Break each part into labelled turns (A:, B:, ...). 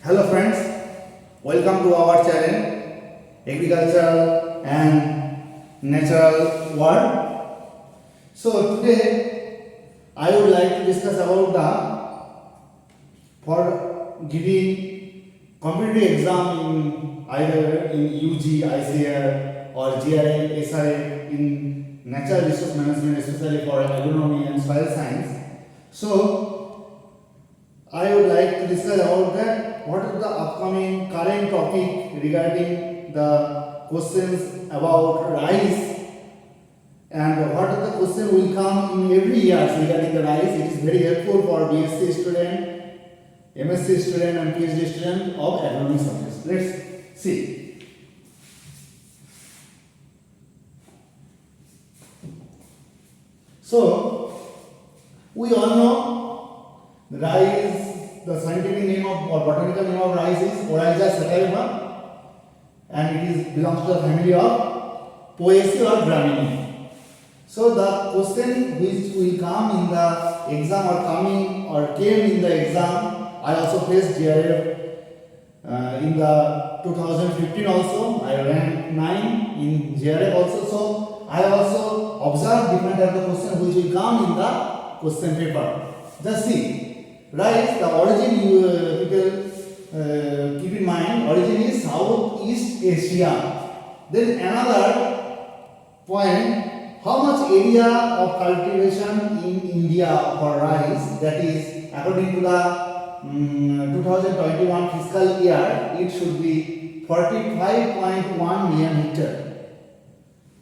A: Hello friends, welcome to our channel Agricultural and Natural World. So today I would like to discuss about the for giving competitive exam in either in UG, ICAR or GRA, SRA in natural resource management, especially for agronomy and soil science. So I would like to discuss about that. What is the upcoming current topic regarding the questions about rice and what are the question will come in every year regarding the rice. It is very helpful for BSc student, MSc student and PhD student of agronomy subjects. Let's see. So we all know rice. The scientific name of or botanical name of rice is Oryza sativa, and it is belongs to the family of Poaceae or Gramineae. So the question which will come in the exam or coming or came in the exam, I also faced GRF in the 2015 also. I ranked 9 in GRF also. So I also observed different type of question which will come in the question paper. Just see. Rice, the origin people keep in mind, origin is Southeast Asia. Then another point, how much area of cultivation in India for rice, that is according to the 2021 fiscal year, it should be 45.1 million hectare.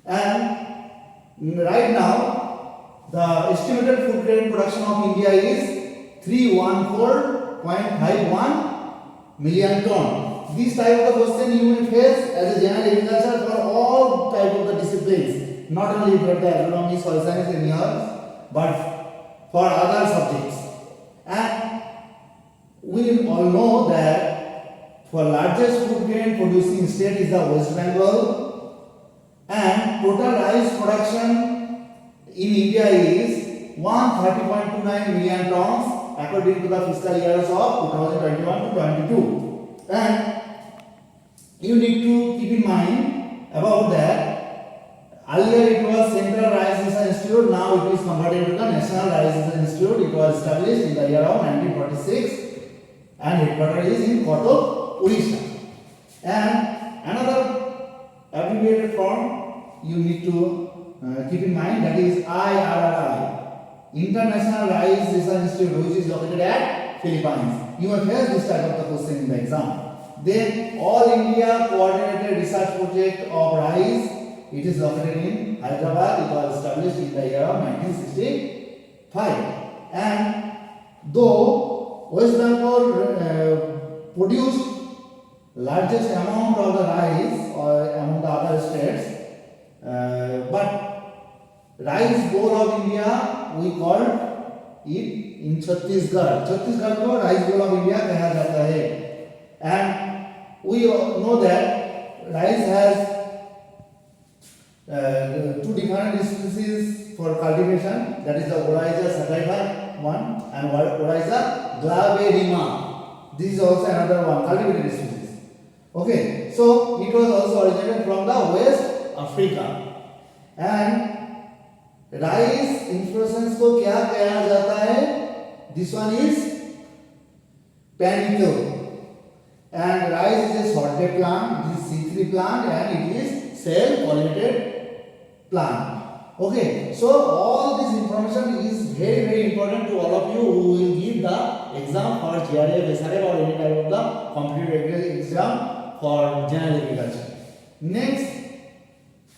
A: And right now, the estimated food grain production of India is 314.51 million ton. This type of question you will face as a general agriculture for all type of the disciplines, not only for the agronomy, soil science and yours, but for other subjects. And we all know that for largest food grain producing state is the West Bengal, and total rice production in India is 130.29 million tons according to the fiscal years of 2021 to 22. And you need to keep in mind about that. Earlier it was Central Rice Research Institute, now it is converted to the National Rice Research Institute. It was established in the year of 1946 and headquarters is in Cuttack, Odisha. And another abbreviated form you need to keep in mind, that is IRRI. International Rice Research Institute, which is located at Philippines. You may face this type of the question in the exam. Then All India Coordinated Research Project of Rice, it is located in Hyderabad. It was established in the year of 1965. And though West Bengal produced largest amount of the rice among the other states, but Rice Bowl of India we called it in Chhattisgarh. Chhattisgarh को Rice Bowl of India कहा जाता है. And we know that rice has two different species for cultivation. That is the Oryza sativa one and Oryza glaberrima. This is also another one cultivated species. Okay, so it was also originated from the West Africa. And rice inflorescence को क्या कहा जाता है? This one is panicle. And rice is a sorted plant, it is C3 plant and it is cell pollinated plant. Okay, so all this information is very important to all of you who will give the exam for GRF, SRF or any type of the competitive exam for general agriculture. Next,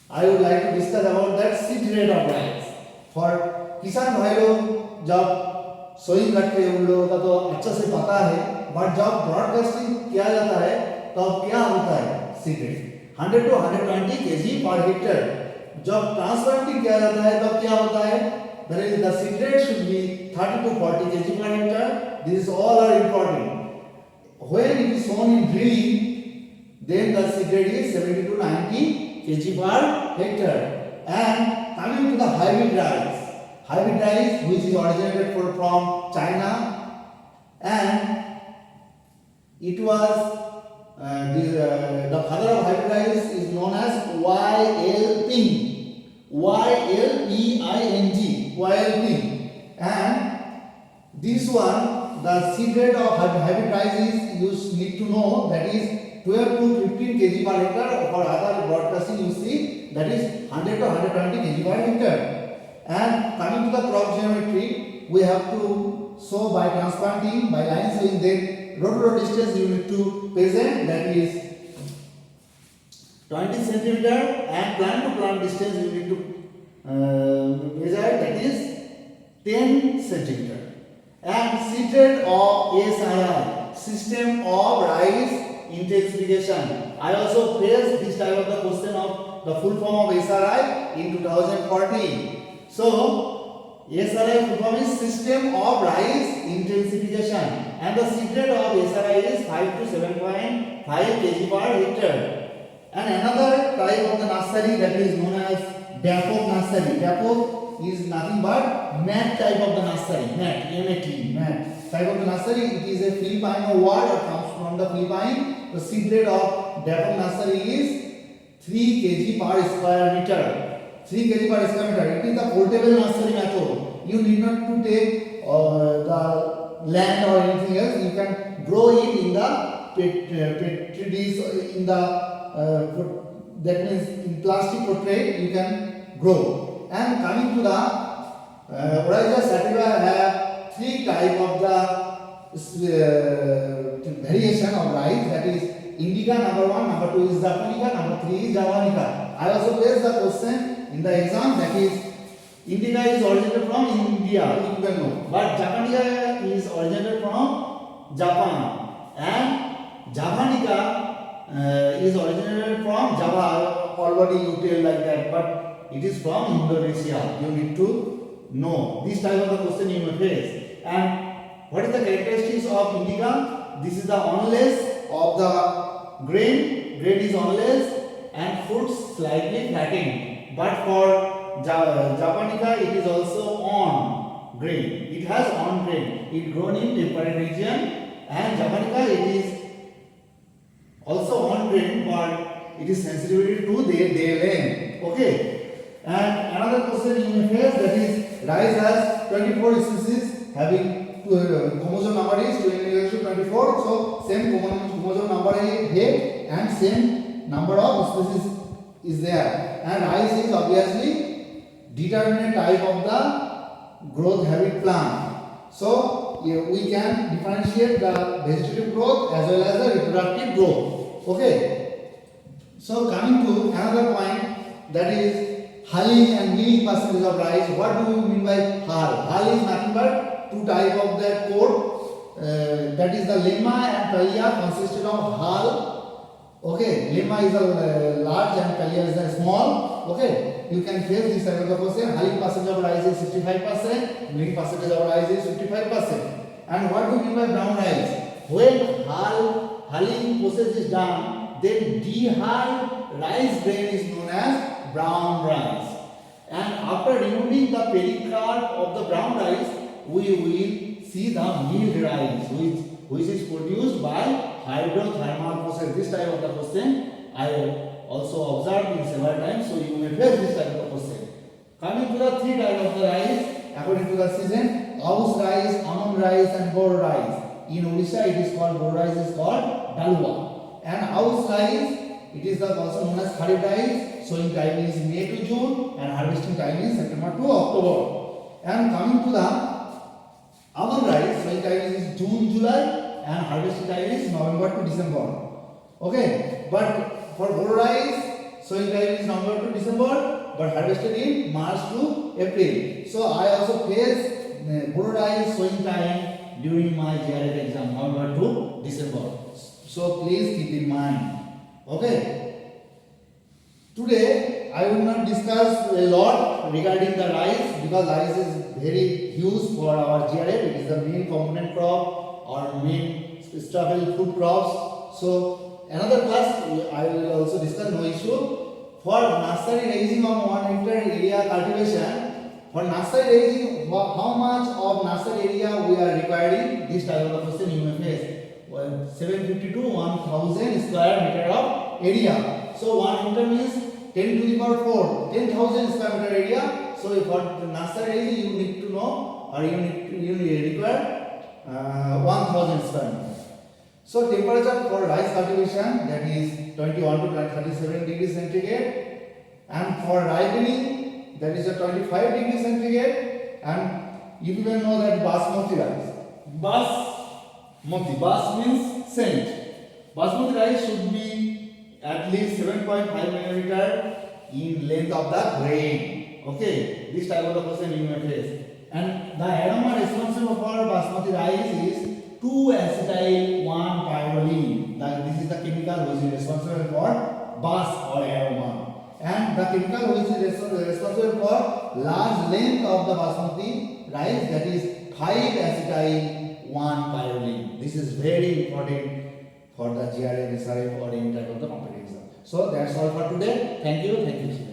A: I would like to discuss about that seed rate of rice. For किसान भाई लोग जब sowing करते हैं उन लोगों का तो अच्छा से पता है, बट जब ब्रॉडकास्टिंग किया जाता है तब क्या होता है? Seed rate 100 to 120 kg per hectare. जब ट्रांसप्लांटिंग किया जाता है तब क्या होता है? The seed rate should be 30 to 40 kg per hectare. These all are important. When it is sown in drilling, then the seed rate is 70 to 90 kg per hectare. And coming to the hybrid rice, which is originated from China, and it was the father of hybrid rice is known as Y.L. Ping. Y.L.P.I.N.G. Y.L. Ping. And this one, the seed rate of hybrid rice is, you need to know, that is 12 to 15 kg per hectare. For other broadcasting you see that is 100 to 120 kg per hectare. And coming to the crop geometry, we have to show by transplanting, by line sowing, then row to row distance you need to present, that is 20 centimeter, and plant to plant distance you need to measure, that is 10 centimeter. And seed rate of SII, system of rice intensification. I also faced this type of the question of the full form of SRI in 2014. So SRI full form is system of rice intensification, and the seed rate of SRI is 5 to 7.5 kg per hectare. And another type of the nursery, that is known as Dapok nursery. Dapok is nothing but mat type of the nursery. Mat, M-A-T, mat type of the nursery. It is a Philippine word, or comes from the Philippine. The seed rate of Dapok nursery is 3 kg per square meter. 3 kg per square meter. It is the portable nursery method. You need not to take the land or anything else. You can grow it in the petri dish, in the that means in plastic portrait you can grow. And coming to the Oryza sativa have 3 type of the variation of rice, that is Indica number 1, number 2 is Japonica, number 3 is Javanica. I also placed the question in the exam, that is Indica is originated from India, you can know, but Japonica is originated from Japan, and Javanica is originated from Java. Already you tell like that, but it is from Indonesia. You need to know this type of the question you may face. And what is the characteristics of indica? This is the onless of the grain. Grain is onless and fruits slightly flattened. But for Japonica, it is also on grain. It has on grain. It grown in temperate region, and Japonica it is also on grain, but it is sensitivity to their length. Okay. And another question you may face, that is rice has 24 species having chromosome number is 24. So same chromosome number here and same number of species is there. And rice is obviously determinate type of the growth habit plant. So we can differentiate the vegetative growth as well as the reproductive growth. Okay. So coming to another point, that is hulling and milling percentage of rice. What do you mean by hull? Hull is nothing but 2 type of that coat. That is the lemma and pallia consisted of hull. Okay, lemma is a large and pallia is a small. Okay, you can face this type of the question. Hulling percentage of rice is 65%. Milling percentage of rice is 55%. And what do you mean by brown rice? When hulling process is done, then dehulled rice grain is known as brown rice. And after removing the pericarp of the brown rice, we will see the milled rice, which is produced by hydrothermal process. This type of the question I also observed in several times, so you may face this type of question. Coming to the 3 types of the rice according to the season: Aus rice, almond rice, and bor rice. In Odisha, it is called bor rice is called dalua. And Aus rice, it is also known as kharif rice. Sowing time is May to June, and harvesting time is September to October. And coming to the almond rice, sowing time is June, July, and harvesting time is November to December. Okay, but for bor rice, sowing time is November to December, but harvested in March to April. So I also faced bor rice sowing time during my GRF exam, November to December. So please keep in mind. Okay. Today I will not discuss a lot regarding the rice, because rice is very huge for our GRF. It is the main component crop or main staple food crops. So another class I will also discuss, no issue. For nursery raising of 1 hectare area cultivation, for nursery raising, how much of nursery area we are requiring? This type of question you may face. 750 to 1000 square meter of area. So 1 hectare means 10 to the power 4, 10,000 square meter area. So for the nursery you need to know, or you require 1000 square meter. So temperature for rice cultivation, that is 21 to 37 degrees centigrade, and for ripening, that is a 25 degrees centigrade. And you even know that basmati rice. Bas means scent. Basmati rice should be at least 7.5 millimeter in length of the grain. Okay, this type of the question you may face. And the aroma responsible for basmati rice is 2-acetyl 1-pyrroline. This is the chemical which is responsible for bas or aroma. And the chemical which is responsible for large length of the basmati rice, that is 5-acetyl 1-pyrroline. This is very important for the GRA, SRF or any type of the competition. So that's all for today. Thank you.